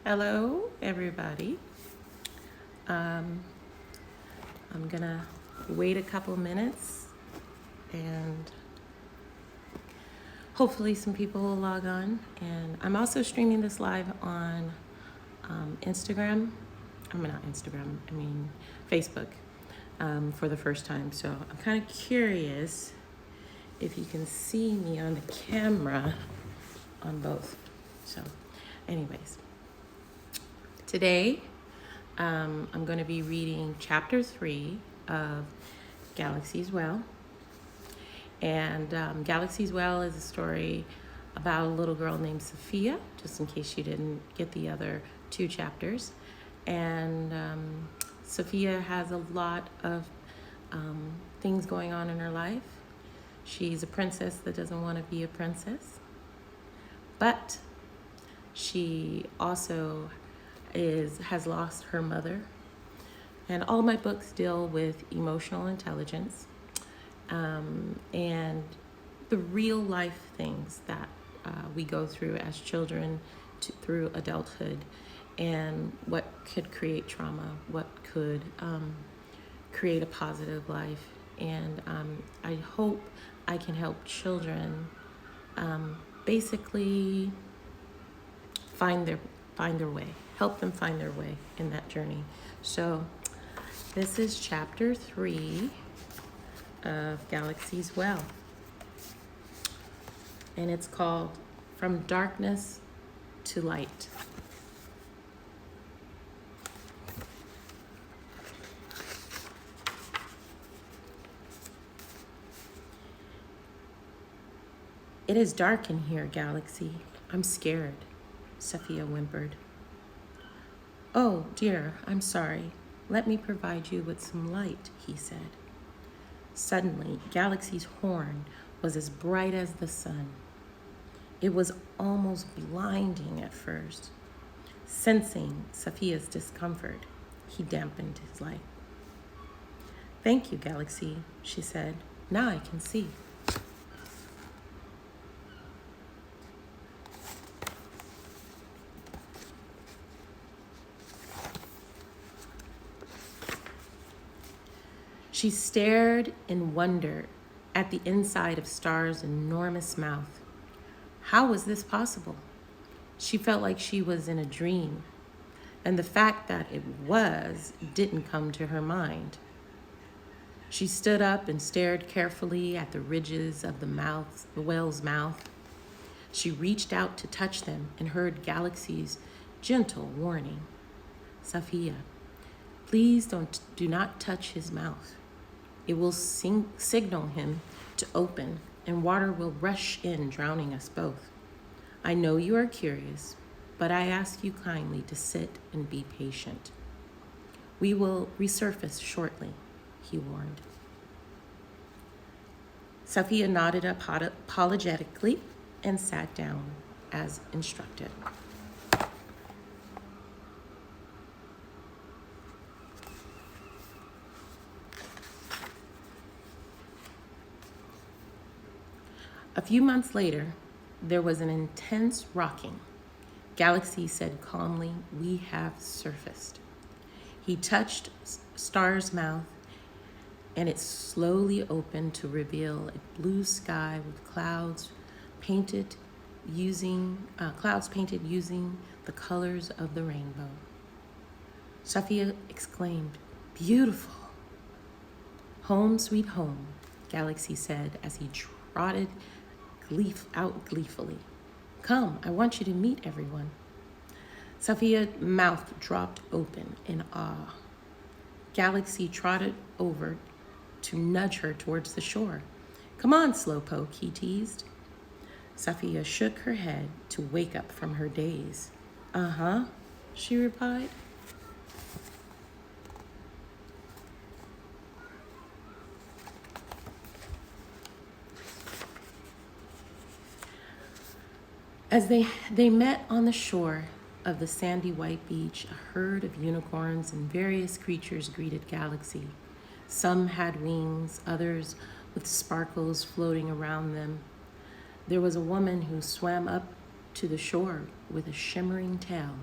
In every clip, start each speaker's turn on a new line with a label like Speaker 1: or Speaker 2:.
Speaker 1: Hello, everybody. Um, I'm gonna wait a couple minutes and hopefully some people will log on. And I'm also streaming this live on Instagram. I mean, not Instagram, I mean Facebook for the first time. So I'm kind of curious if you can see me on the camera on both. So, anyways, today I'm going to be reading chapter 3 of Galaxy's Well. And Galaxy's Well is a story about a little girl named Sophia, just in case you didn't get the other 2 chapters. And Sophia has a lot of things going on in her life. She's a princess that doesn't want to be a princess, but she also has lost her mother. And all my books deal with emotional intelligence and the real life things that we go through as children through adulthood, and what could create trauma, what could create a positive life. And I hope I can help children basically find their way, help them find their way in that journey. So this is chapter 3 of Galaxy's Well, and it's called From Darkness to Light. It is dark in here, Galaxy. I'm scared, Sophia whimpered. Oh, dear, I'm sorry. Let me provide you with some light, he said. Suddenly, Galaxy's horn was as bright as the sun. It was almost blinding at first. Sensing Sophia's discomfort, he dampened his light. Thank you, Galaxy, she said. Now I can see. She stared in wonder at the inside of Star's enormous mouth. How was this possible? She felt like she was in a dream, and the fact that it was didn't come to her mind. She stood up and stared carefully at the ridges of the whale's mouth. She reached out to touch them and heard Galaxy's gentle warning. Sophia, please do not touch his mouth. It will signal him to open, and water will rush in, drowning us both. I know you are curious, but I ask you kindly to sit and be patient. We will resurface shortly, he warned. Sophia nodded apologetically and sat down as instructed. A few months later, there was an intense rocking. Galaxy said calmly, "We have surfaced." He touched Star's mouth, and it slowly opened to reveal a blue sky with clouds painted using the colors of the rainbow. Sophia exclaimed, "Beautiful." "Home, sweet home," Galaxy said as he trotted out gleefully. "Come, I want you to meet everyone." Sophia's mouth dropped open in awe. Galaxy trotted over to nudge her towards the shore. "Come on, Slowpoke," he teased. Sophia shook her head to wake up from her daze. "Uh-huh," she replied. As they met on the shore of the sandy white beach, a herd of unicorns and various creatures greeted Galaxy. Some had wings, others with sparkles floating around them. There was a woman who swam up to the shore with a shimmering tail.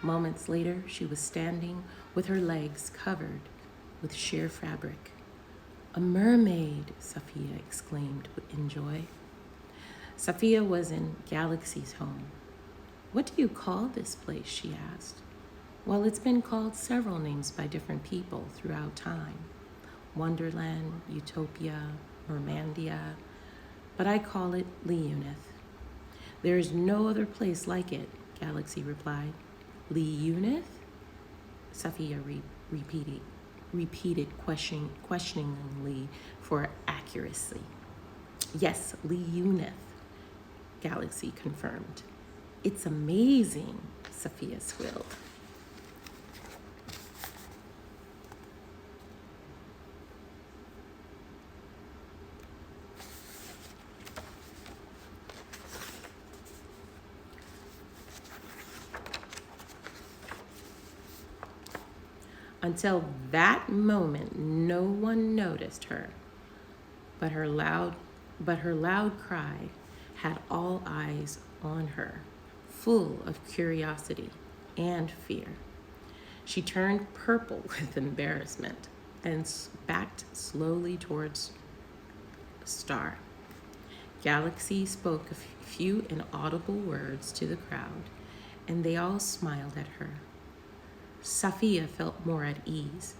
Speaker 1: Moments later, she was standing with her legs covered with sheer fabric. A mermaid, Safiya exclaimed in joy. Safiya was in Galaxy's home. What do you call this place? She asked. Well, it's been called several names by different people throughout time. Wonderland, Utopia, Mermandia, but I call it Leunith. There is no other place like it, Galaxy replied. Leunith? Safiya repeated questioningly for accuracy. Yes, Leunith, Galaxy confirmed. It's amazing, Safiya squealed. Until that moment, no one noticed her, but her loud cry had all eyes on her, full of curiosity and fear. She turned purple with embarrassment and backed slowly towards Star. Galaxy spoke a few inaudible words to the crowd, and they all smiled at her. Safiya felt more at ease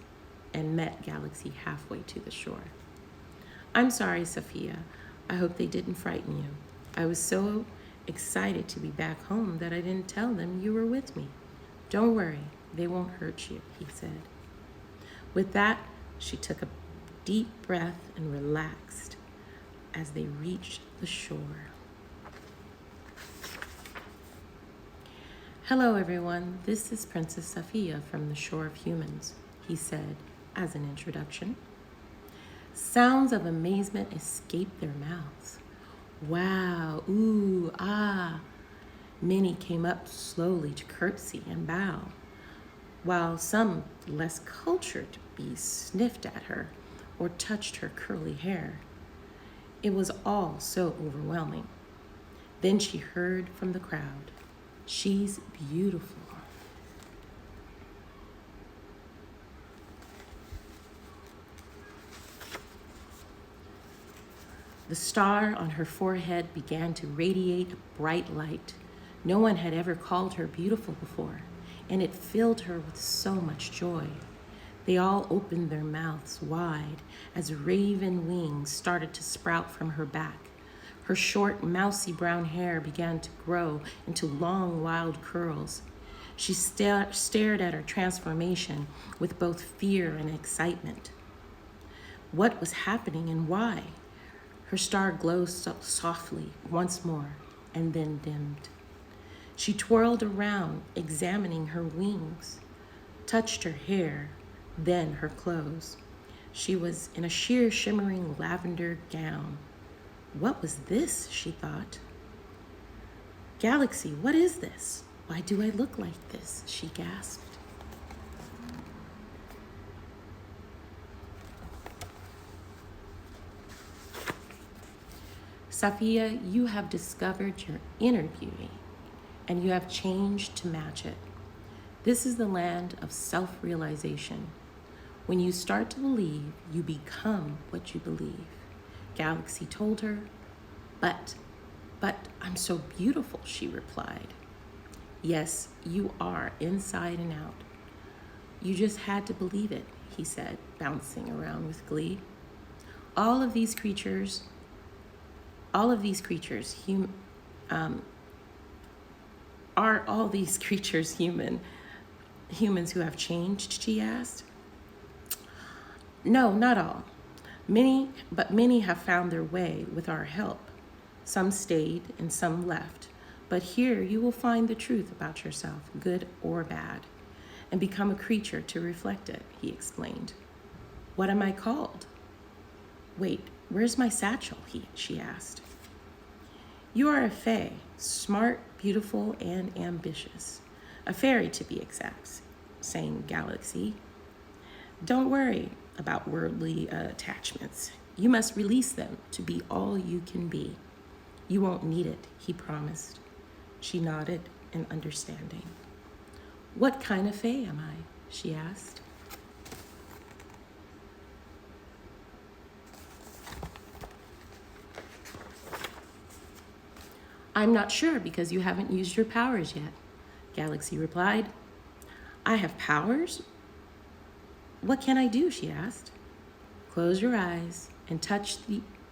Speaker 1: and met Galaxy halfway to the shore. I'm sorry, Safiya. I hope they didn't frighten you. I was so excited to be back home that I didn't tell them you were with me. Don't worry, they won't hurt you, he said. With that, she took a deep breath and relaxed as they reached the shore. Hello, everyone. This is Princess Safiya from the Shore of Humans, he said as an introduction. Sounds of amazement escaped their mouths. Wow, ooh, ah. Many came up slowly to curtsy and bow, while some less cultured beasts sniffed at her or touched her curly hair. It was all so overwhelming. Then she heard from the crowd, "She's beautiful." The star on her forehead began to radiate a bright light. No one had ever called her beautiful before, and it filled her with so much joy. They all opened their mouths wide as raven wings started to sprout from her back. Her short, mousy brown hair began to grow into long, wild curls. She stared at her transformation with both fear and excitement. What was happening and why? Her star glowed softly once more and then dimmed. She twirled around, examining her wings, touched her hair, then her clothes. She was in a sheer, shimmering lavender gown. What was this, she thought. Galaxy, what is this? Why do I look like this? She gasped. Safiya, you have discovered your inner beauty, and you have changed to match it. This is the land of self-realization. When you start to believe, you become what you believe. Galaxy told her. But I'm so beautiful, she replied. Yes, you are inside and out. You just had to believe it, he said, bouncing around with glee. All of these creatures, are all these creatures human? Humans who have changed, she asked. No, not all. Many have found their way with our help. Some stayed and some left. But here you will find the truth about yourself, good or bad, and become a creature to reflect it, he explained. What am I called? Wait, where's my satchel? She asked. You are a fae, smart, beautiful, and ambitious. A fairy, to be exact, sang Galaxy. Don't worry about worldly attachments. You must release them to be all you can be. You won't need it, he promised. She nodded in understanding. What kind of fae am I? She asked. I'm not sure because you haven't used your powers yet, Galaxy replied. I have powers? What can I do? She asked. Close your eyes and touch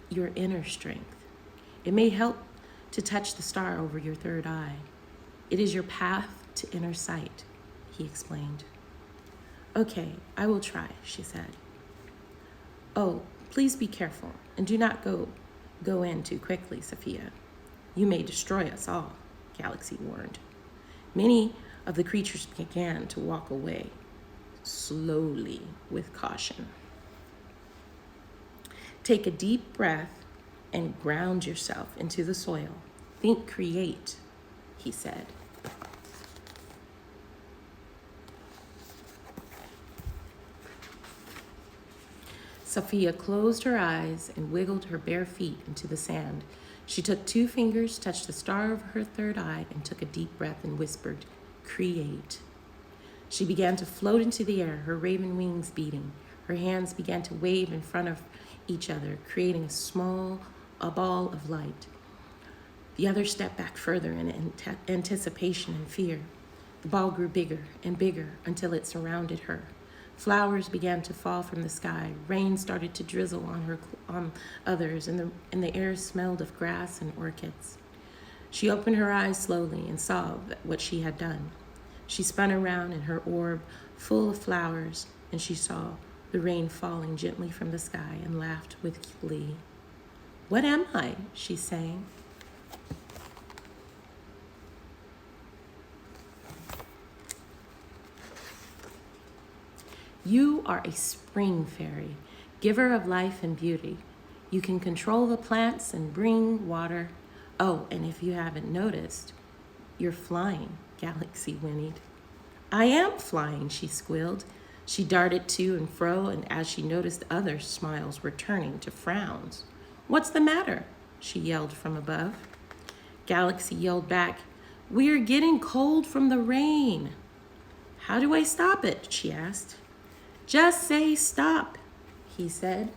Speaker 1: your inner strength. It may help to touch the star over your third eye. It is your path to inner sight, he explained. Okay, I will try, she said. Oh, please be careful and do not go in too quickly, Sophia. You may destroy us all, Galaxy warned. Many of the creatures began to walk away, slowly with caution. Take a deep breath and ground yourself into the soil. Think create, he said. Sophia closed her eyes and wiggled her bare feet into the sand. She took 2 fingers, touched the star of her third eye, and took a deep breath and whispered, create. She began to float into the air, her raven wings beating. Her hands began to wave in front of each other, creating a ball of light. The other stepped back further in anticipation and fear. The ball grew bigger and bigger until it surrounded her. Flowers began to fall from the sky. Rain started to drizzle on others, and the air smelled of grass and orchids. She opened her eyes slowly and saw what she had done. She spun around in her orb full of flowers, and she saw the rain falling gently from the sky and laughed with glee. What am I? She sang. You are a spring fairy, giver of life and beauty. You can control the plants and bring water. Oh, and if you haven't noticed, you're flying, Galaxy whinnied. I am flying, she squealed. She darted to and fro, and as she noticed others' smiles were turning to frowns. What's the matter? She yelled from above. Galaxy yelled back, We're getting cold from the rain. How do I stop it? She asked. Just say stop, he said.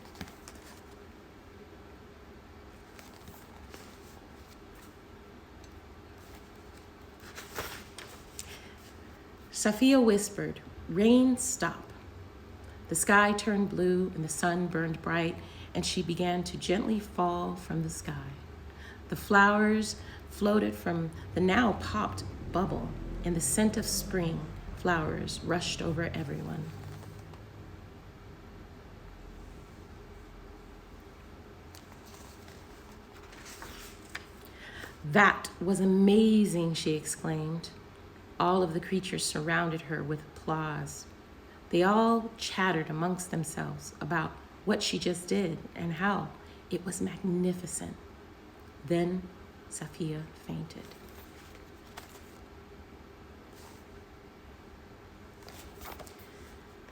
Speaker 1: Sophia whispered, Rain, stop. The sky turned blue and the sun burned bright, and she began to gently fall from the sky. The flowers floated from the now popped bubble, and the scent of spring flowers rushed over everyone. That was amazing, she exclaimed. All of the creatures surrounded her with applause. They all chattered amongst themselves about what she just did and how it was magnificent. Then Sophia fainted.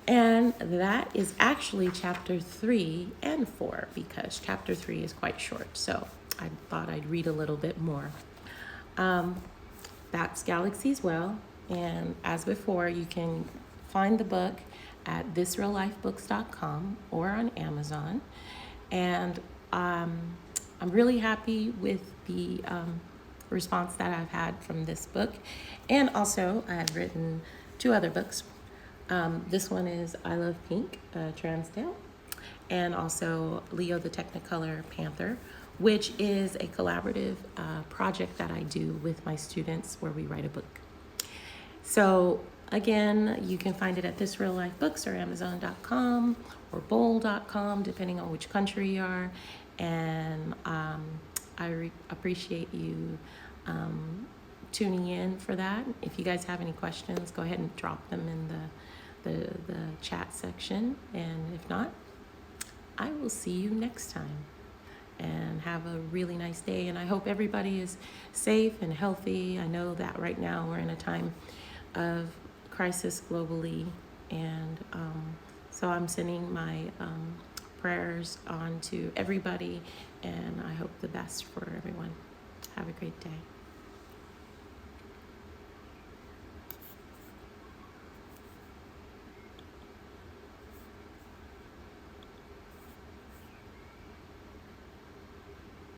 Speaker 1: And that is actually chapter 3 and 4, because chapter 3 is quite short. So I thought I'd read a little bit more. That's Galaxy's Well. And as before, you can find the book at thisreallifebooks.com or on Amazon. And I'm really happy with the response that I've had from this book. And also, I've written 2 other books. This one is I Love Pink, Transdale, and also Leo the Technicolor Panther, which is a collaborative project that I do with my students where we write a book. So again, you can find it at This Real Life Books or Amazon.com or Bowl.com, depending on which country you are. And I appreciate you tuning in for that. If you guys have any questions, go ahead and drop them in the chat section. And if not, I will see you next time. And have a really nice day. And I hope everybody is safe and healthy. I know that right now we're in a time of crisis globally. And so I'm sending my prayers on to everybody. And I hope the best for everyone. Have a great day.